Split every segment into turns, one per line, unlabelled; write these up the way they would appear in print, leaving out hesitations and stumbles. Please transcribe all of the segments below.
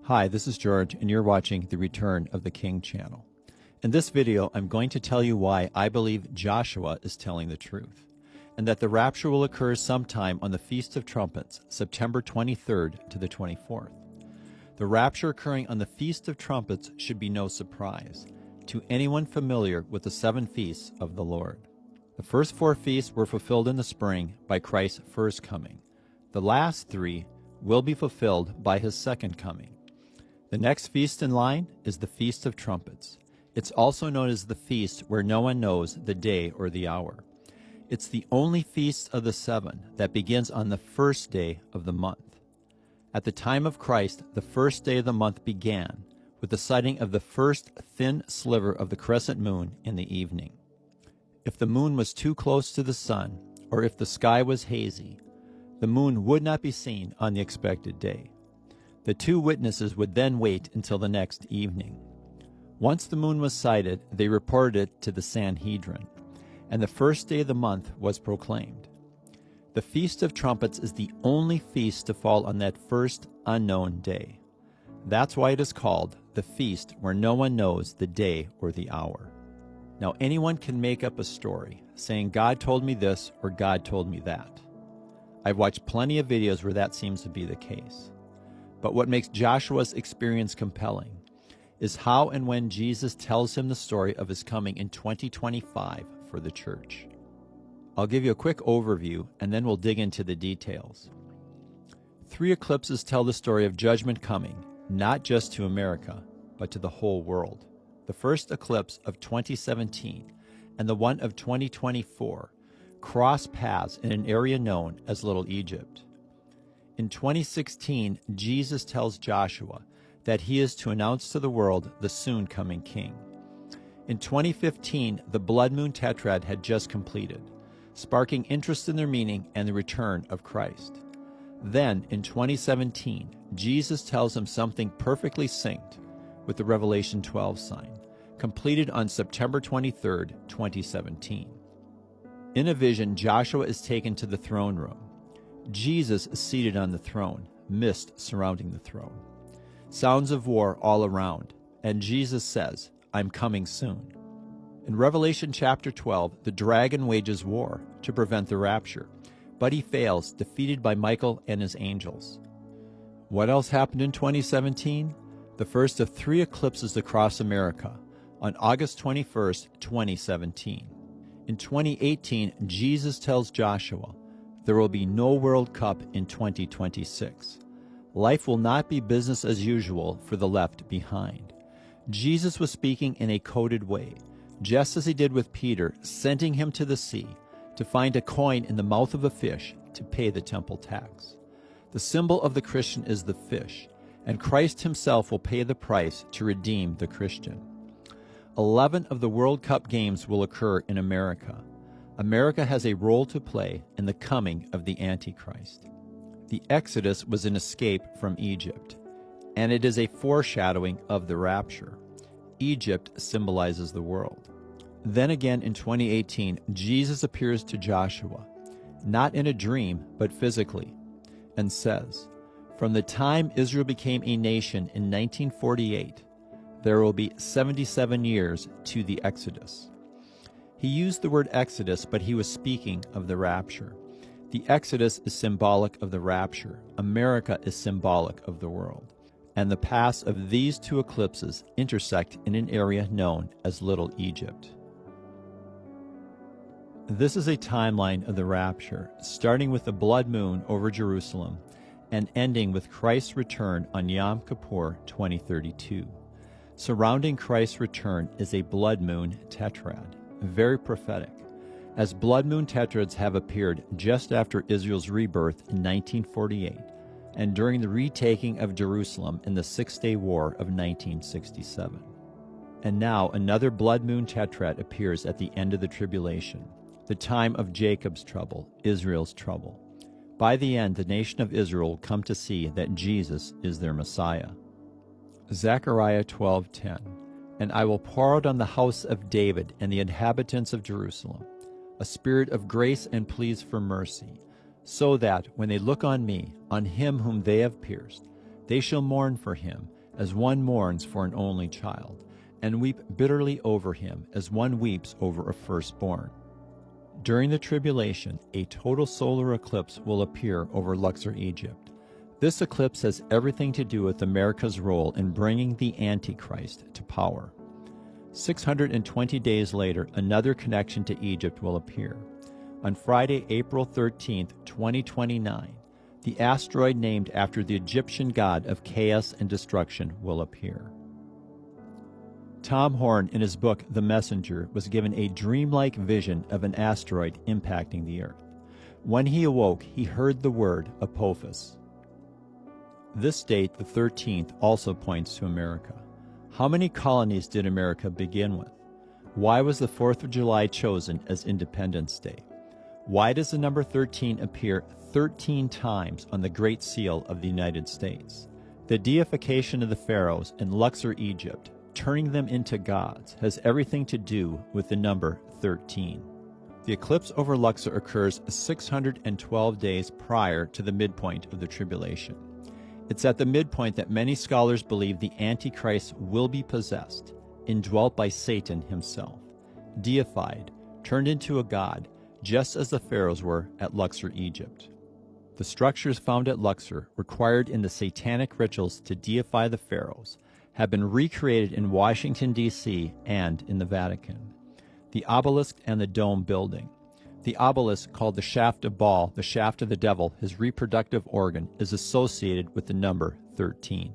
Hi, this is George, and you're watching The Return of the King channel. In this video, I'm going to tell you why I believe Joshua is telling the truth, and that the rapture will occur sometime on the Feast of Trumpets, September 23rd to the 24th. The rapture occurring on the Feast of Trumpets should be no surprise to anyone familiar with the 7 feasts of the Lord. The first 4 feasts were fulfilled in the spring by Christ's first coming. The last 3 will be fulfilled by his second coming. The next feast in line is the Feast of Trumpets. It's also known as the feast where no one knows the day or the hour. It's the only feast of the 7 that begins on the first day of the month. At the time of Christ, the first day of the month began with the sighting of the first thin sliver of the crescent moon in the evening. If the moon was too close to the sun, or if the sky was hazy, the moon would not be seen on the expected day. The 2 witnesses would then wait until the next evening. Once the moon was sighted, they reported it to the Sanhedrin, and the first day of the month was proclaimed. The Feast of Trumpets is the only feast to fall on that first unknown day. That's why it is called the feast where no one knows the day or the hour. Now, anyone can make up a story, saying God told me this or God told me that. I've watched plenty of videos where that seems to be the case. But what makes Joshua's experience compelling is how and when Jesus tells him the story of his coming in 2025 for the church. I'll give you a quick overview, and then we'll dig into the details. 3 eclipses tell the story of judgment coming, not just to America, but to the whole world. The first eclipse of 2017 and the one of 2024 cross paths in an area known as Little Egypt. In 2016, Jesus tells Joshua that he is to announce to the world the soon-coming king. In 2015, the blood moon tetrad had just completed, sparking interest in their meaning and the return of Christ. Then, in 2017, Jesus tells him something perfectly synced with the Revelation 12 sign, completed on September 23, 2017. In a vision, Joshua is taken to the throne room. Jesus is seated on the throne, mist surrounding the throne. Sounds of war all around, and Jesus says, "I'm coming soon." In Revelation chapter 12, the dragon wages war to prevent the rapture, but he fails, defeated by Michael and his angels. What else happened in 2017? The first of 3 eclipses across America on August 21st, 2017. In 2018, Jesus tells Joshua, there will be no World Cup in 2026. Life will not be business as usual for the left behind. Jesus was speaking in a coded way, just as he did with Peter, sending him to the sea to find a coin in the mouth of a fish to pay the temple tax. The symbol of the Christian is the fish, and Christ himself will pay the price to redeem the Christian. 11 of the World Cup games will occur in America. America has a role to play in the coming of the Antichrist. The Exodus was an escape from Egypt, and it is a foreshadowing of the rapture. Egypt symbolizes the world. Then again in 2018, Jesus appears to Joshua, not in a dream, but physically, and says, "From the time Israel became a nation in 1948, there will be 77 years to the Exodus." He used the word Exodus, but he was speaking of the rapture. The Exodus is symbolic of the rapture. America is symbolic of the world. And the paths of these 2 eclipses intersect in an area known as Little Egypt. This is a timeline of the rapture, starting with the blood moon over Jerusalem and ending with Christ's return on Yom Kippur 2032. Surrounding Christ's return is a blood moon tetrad, very prophetic, as blood moon tetrads have appeared just after Israel's rebirth in 1948 and during the retaking of Jerusalem in the Six-Day War of 1967. And now another blood moon tetrad appears at the end of the tribulation, the time of Jacob's trouble, Israel's trouble. By the end, the nation of Israel will come to see that Jesus is their Messiah. Zechariah 12:10, "And I will pour out on the house of David and the inhabitants of Jerusalem a spirit of grace and pleas for mercy, so that, when they look on me, on him whom they have pierced, They shall mourn for him, as one mourns for an only child, and weep bitterly over him, as one weeps over a firstborn. During the tribulation, a total solar eclipse will appear over Luxor, Egypt. This eclipse has everything to do with America's role in bringing the Antichrist to power. 620 days later, another connection to Egypt will appear. On Friday, April 13, 2029, the asteroid named after the Egyptian god of chaos and destruction will appear. Tom Horn, in his book The Messenger, was given a dreamlike vision of an asteroid impacting the Earth. When he awoke, he heard the word Apophis. This date, the 13th, also points to America. How many colonies did America begin with? Why was the 4th of July chosen as Independence Day? Why does the number 13 appear 13 times on the Great Seal of the United States? The deification of the pharaohs in Luxor, Egypt, turning them into gods, has everything to do with the number 13. The eclipse over Luxor occurs 612 days prior to the midpoint of the tribulation. It's at the midpoint that many scholars believe the Antichrist will be possessed, indwelt by Satan himself, deified, turned into a god, just as the pharaohs were at Luxor, Egypt. The structures found at Luxor, required in the satanic rituals to deify the pharaohs, have been recreated in Washington, D.C. and in the Vatican. The obelisk and the dome building. The obelisk, called the shaft of Baal, the shaft of the devil, his reproductive organ, is associated with the number 13.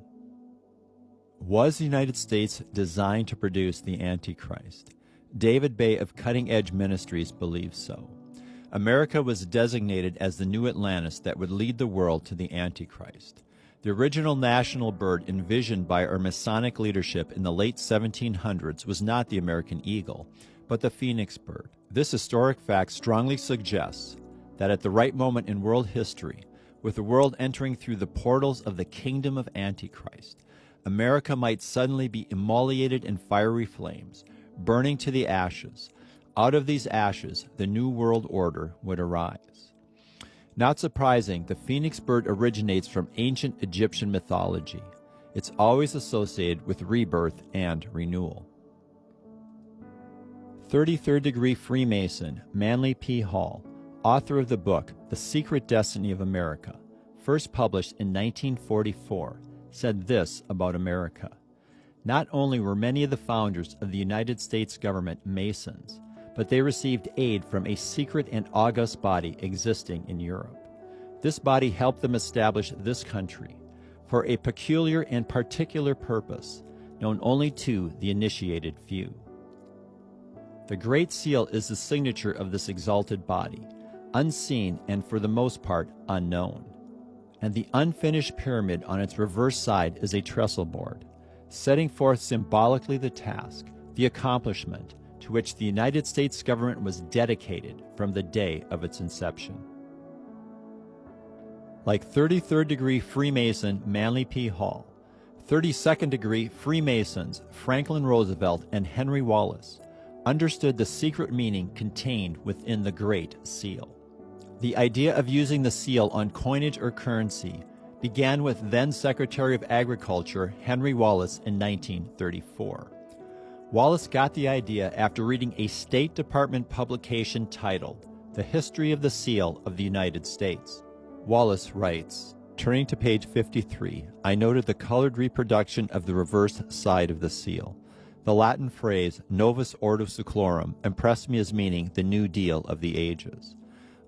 Was the United States designed to produce the Antichrist? David Bay of Cutting Edge Ministries believes so. America was designated as the new Atlantis that would lead the world to the Antichrist. The original national bird envisioned by our Masonic leadership in the late 1700s was not the American eagle, but the phoenix bird. This historic fact strongly suggests that at the right moment in world history, with the world entering through the portals of the kingdom of Antichrist, America might suddenly be immolated in fiery flames, burning to the ashes. Out of these ashes, the new world order would arise. Not surprising, the phoenix bird originates from ancient Egyptian mythology. It's always associated with rebirth and renewal. 33rd degree Freemason Manly P. Hall, author of the book The Secret Destiny of America, first published in 1944, said this about America. Not only were many of the founders of the United States government Masons, but they received aid from a secret and august body existing in Europe. This body helped them establish this country for a peculiar and particular purpose, known only to the initiated few. The Great Seal is the signature of this exalted body, unseen and for the most part unknown. And the unfinished pyramid on its reverse side is a trestle board, setting forth symbolically the task, the accomplishment, to which the United States government was dedicated from the day of its inception. Like 33rd degree Freemason Manly P. Hall, 32nd degree Freemasons Franklin Roosevelt and Henry Wallace understood the secret meaning contained within the Great Seal. The idea of using the seal on coinage or currency began with then Secretary of Agriculture Henry Wallace in 1934. Wallace got the idea after reading a State Department publication titled The History of the Seal of the United States. Wallace writes, turning to page 53, I noted the colored reproduction of the reverse side of the seal. The Latin phrase Novus Ordo Seclorum impressed me as meaning the New Deal of the ages.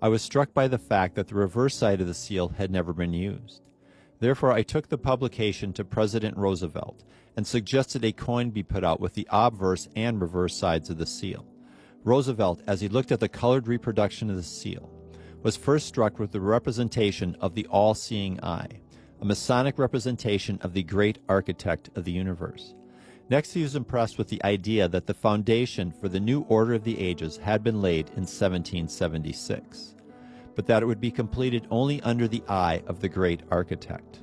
I was struck by the fact that the reverse side of the seal had never been used. Therefore, I took the publication to President Roosevelt and suggested a coin be put out with the obverse and reverse sides of the seal. Roosevelt, as he looked at the colored reproduction of the seal, was first struck with the representation of the all-seeing eye, a Masonic representation of the great architect of the universe. Next, he was impressed with the idea that the foundation for the new order of the ages had been laid in 1776, but that it would be completed only under the eye of the great architect.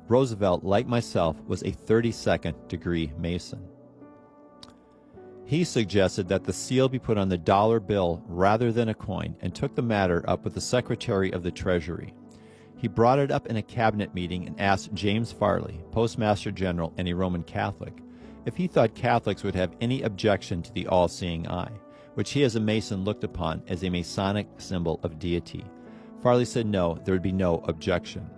Roosevelt, like myself, was a 32nd degree Mason. He suggested that the seal be put on the dollar bill rather than a coin and took the matter up with the Secretary of the Treasury. He brought it up in a cabinet meeting and asked James Farley, Postmaster General and a Roman Catholic, if he thought Catholics would have any objection to the all-seeing eye, which he as a Mason looked upon as a Masonic symbol of deity. Farley said no, there would be no objection.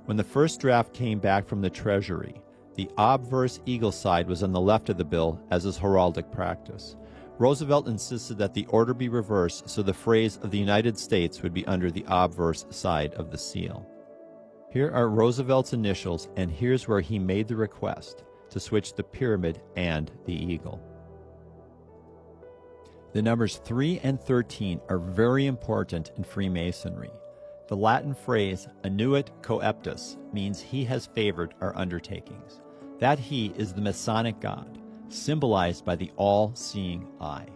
When the first draft came back from the Treasury, the obverse eagle side was on the left of the bill, as is heraldic practice. Roosevelt insisted that the order be reversed so the phrase of the United States would be under the obverse side of the seal. Here are Roosevelt's initials, and here's where he made the request to switch the pyramid and the eagle. The numbers 3 and 13 are very important in Freemasonry. The Latin phrase annuit coeptus means he has favored our undertakings. That he is the Masonic God, symbolized by the all-seeing eye.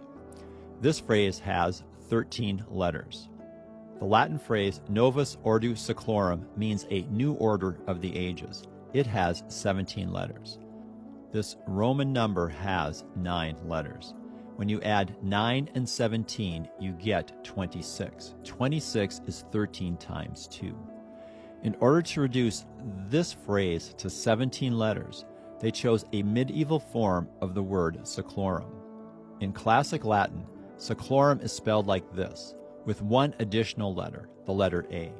This phrase has 13 letters. The Latin phrase Novus Ordo Seclorum means a new order of the ages. It has 17 letters. This Roman number has 9 letters. When you add 9 and 17, you get 26. 26 is 13 times 2. In order to reduce this phrase to 17 letters, they chose a medieval form of the word seclorum. In classic Latin, seclorum is spelled like this, with one additional letter, the letter A.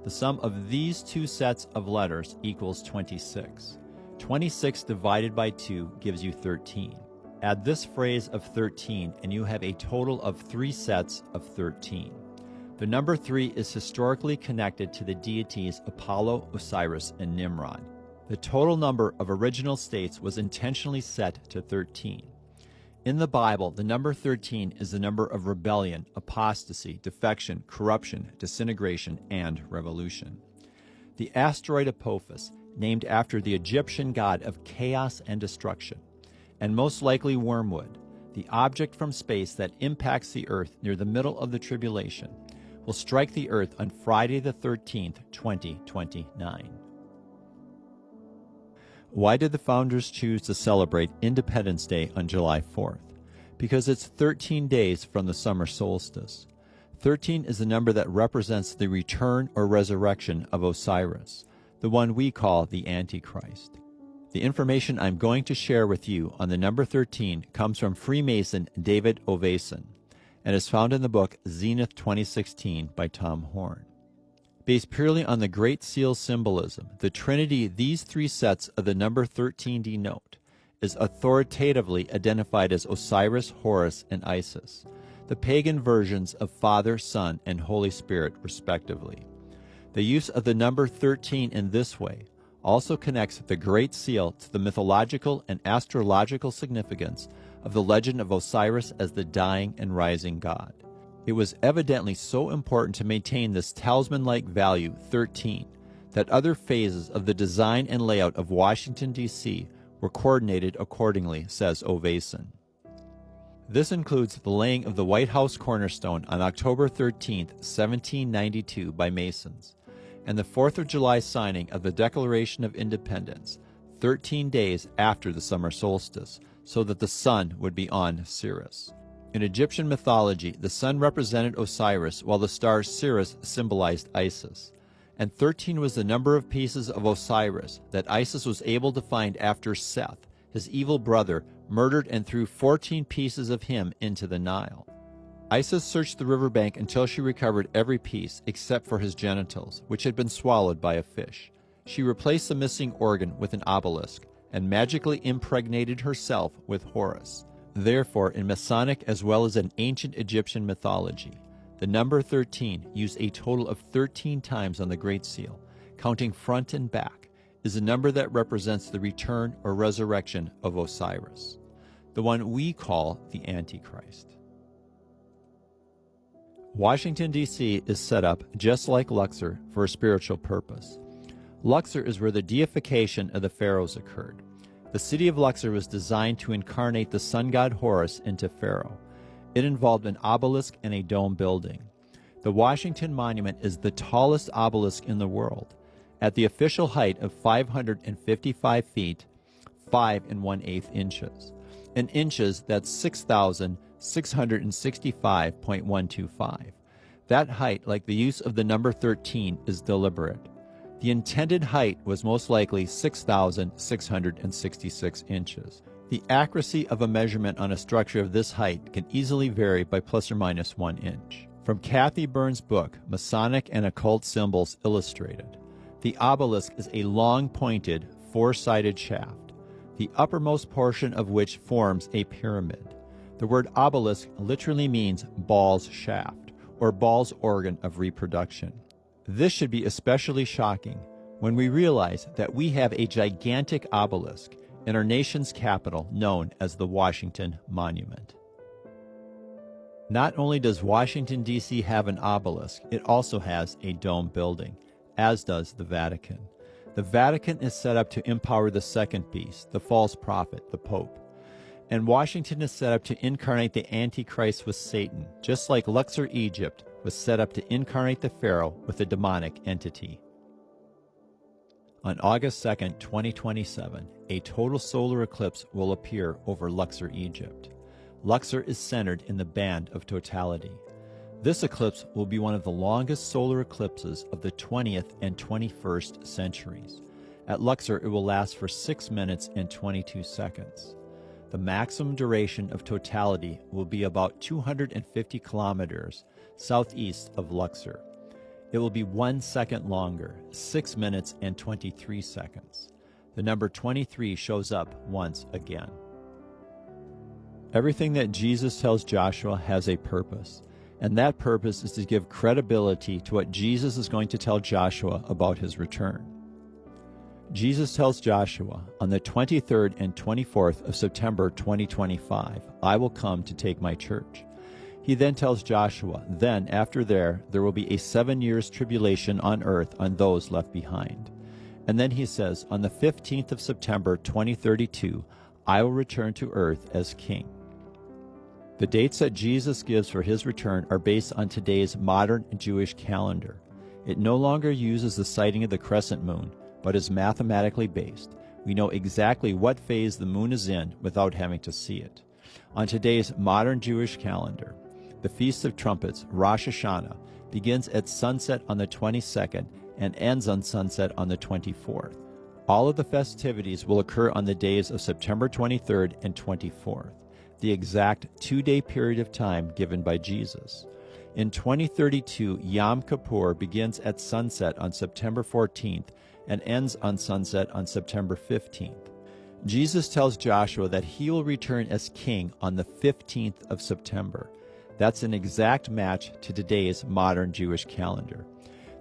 The sum of these two sets of letters equals 26. 26 divided by 2 gives you 13. Add this phrase of 13 and you have a total of 3 sets of 13. The number 3 is historically connected to the deities Apollo, Osiris, and Nimrod. The total number of original states was intentionally set to 13. In the Bible, the number 13 is the number of rebellion, apostasy, defection, corruption, disintegration, and revolution. The asteroid Apophis, named after the Egyptian god of chaos and destruction, and most likely wormwood, the object from space that impacts the Earth near the middle of the tribulation, will strike the Earth on Friday the 13th, 2029. Why did the founders choose to celebrate Independence Day on July 4th? Because it's 13 days from the summer solstice. 13 is the number that represents the return or resurrection of Osiris, the one we call the Antichrist. The information I'm going to share with you on the number 13 comes from Freemason David Ovason and is found in the book Zenith 2016 by Tom Horn. Based purely on the Great Seal symbolism, the trinity these 3 sets of the number 13 denote is authoritatively identified as Osiris, Horus, and Isis, the pagan versions of Father, Son, and Holy Spirit, respectively. The use of the number 13 in this way also connects the Great Seal to the mythological and astrological significance of the legend of Osiris as the dying and rising god. It was evidently so important to maintain this talisman-like value, 13, that other phases of the design and layout of Washington, D.C. were coordinated accordingly, says Ovason. This includes the laying of the White House cornerstone on October 13, 1792 by Masons, and the 4th of July signing of the Declaration of Independence, 13 days after the summer solstice, so that the sun would be on Sirius. In Egyptian mythology, the sun represented Osiris, while the star Sirius symbolized Isis. And 13 was the number of pieces of Osiris that Isis was able to find after Seth, his evil brother, murdered and threw 14 pieces of him into the Nile. Isis searched the riverbank until she recovered every piece except for his genitals, which had been swallowed by a fish. She replaced the missing organ with an obelisk and magically impregnated herself with Horus. Therefore, in Masonic as well as in ancient Egyptian mythology, the number 13, used a total of 13 times on the Great Seal, counting front and back, is a number that represents the return or resurrection of Osiris, the one we call the Antichrist. Washington, D.C. is set up, just like Luxor, for a spiritual purpose. Luxor is where the deification of the pharaohs occurred. The city of Luxor was designed to incarnate the sun god Horus into Pharaoh. It involved an obelisk and a dome building. The Washington Monument is the tallest obelisk in the world, at the official height of 555 feet, 5 1/8 inches. In inches, that's 6,665.125. That height, like the use of the number 13, is deliberate. The intended height was most likely 6,666 inches. The accuracy of a measurement on a structure of this height can easily vary by plus or minus 1 inch. From Kathy Burns' book, Masonic and Occult Symbols Illustrated, the obelisk is a long pointed, four-sided shaft, the uppermost portion of which forms a pyramid. The word obelisk literally means ball's shaft, or ball's organ of reproduction. This should be especially shocking when we realize that we have a gigantic obelisk in our nation's capital known as the Washington Monument. Not only does Washington, D.C. have an obelisk, it also has a dome building, as does the Vatican. The Vatican is set up to empower the second beast, the false prophet, the Pope. And Washington is set up to incarnate the Antichrist with Satan, just like Luxer, Egypt, was set up to incarnate the Pharaoh with a demonic entity. On August 2, 2027, a total solar eclipse will appear over Luxor, Egypt. Luxor is centered in the band of totality. This eclipse will be one of the longest solar eclipses of the 20th and 21st centuries. At Luxor, it will last for 6 minutes and 22 seconds. The maximum duration of totality will be about 250 kilometers southeast of Luxor. It will be 1 second longer, 6 minutes and 23 seconds. The number 23 shows up once again. Everything that Jesus tells Joshua has a purpose, and that purpose is to give credibility to what Jesus is going to tell Joshua about his return. Jesus tells Joshua, on the 23rd and 24th of September 2025, I will come to take my church. He then tells Joshua, then after there will be a 7 years tribulation on earth on those left behind. And then he says, on the 15th of September 2032, I will return to earth as king. The dates that Jesus gives for his return are based on today's modern Jewish calendar. It no longer uses the sighting of the crescent moon, but is mathematically based. We know exactly what phase the moon is in without having to see it. On today's modern Jewish calendar, the Feast of Trumpets, Rosh Hashanah, begins at sunset on the 22nd and ends on sunset on the 24th. All of the festivities will occur on the days of September 23rd and 24th, the exact 2-day period of time given by Jesus. In 2032, Yom Kippur begins at sunset on September 14th and ends on sunset on September 15th. Jesus tells Joshua that he will return as king on the 15th of September. That's an exact match to today's modern Jewish calendar.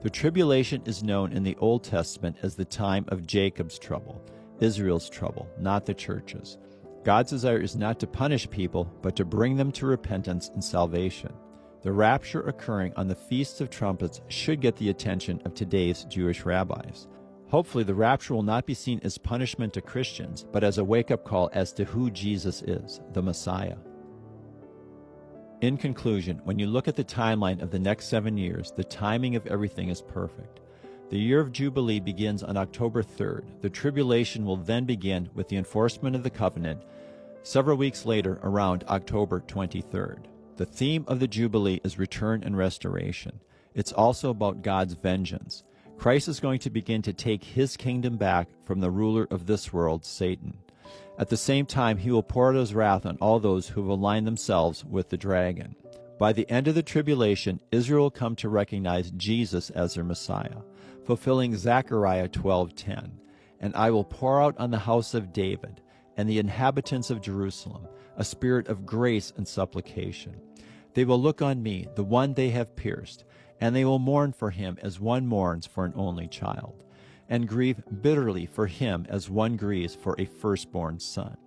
The tribulation is known in the Old Testament as the time of Jacob's trouble, Israel's trouble, not the church's. God's desire is not to punish people, but to bring them to repentance and salvation. The rapture occurring on the Feast of Trumpets should get the attention of today's Jewish rabbis. Hopefully, the rapture will not be seen as punishment to Christians, but as a wake-up call as to who Jesus is, the Messiah. In conclusion, when you look at the timeline of the next 7 years, the timing of everything is perfect. The year of Jubilee begins on October 3rd. The tribulation will then begin with the enforcement of the covenant several weeks later around October 23rd. The theme of the Jubilee is return and restoration. It's also about God's vengeance. Christ is going to begin to take his kingdom back from the ruler of this world, Satan. At the same time, he will pour out his wrath on all those who have aligned themselves with the dragon. By the end of the tribulation, Israel will come to recognize Jesus as their Messiah, fulfilling Zechariah 12:10. And I will pour out on the house of David and the inhabitants of Jerusalem a spirit of grace and supplication. They will look on me, the one they have pierced, and they will mourn for him as one mourns for an only child, and grieve bitterly for him as one grieves for a firstborn son.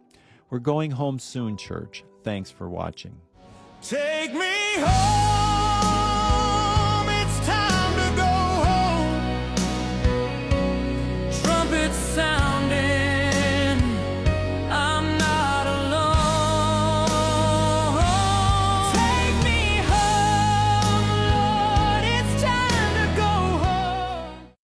We're going home soon, church. Thanks for watching.
Take me home, it's time to go home. Trumpets sound.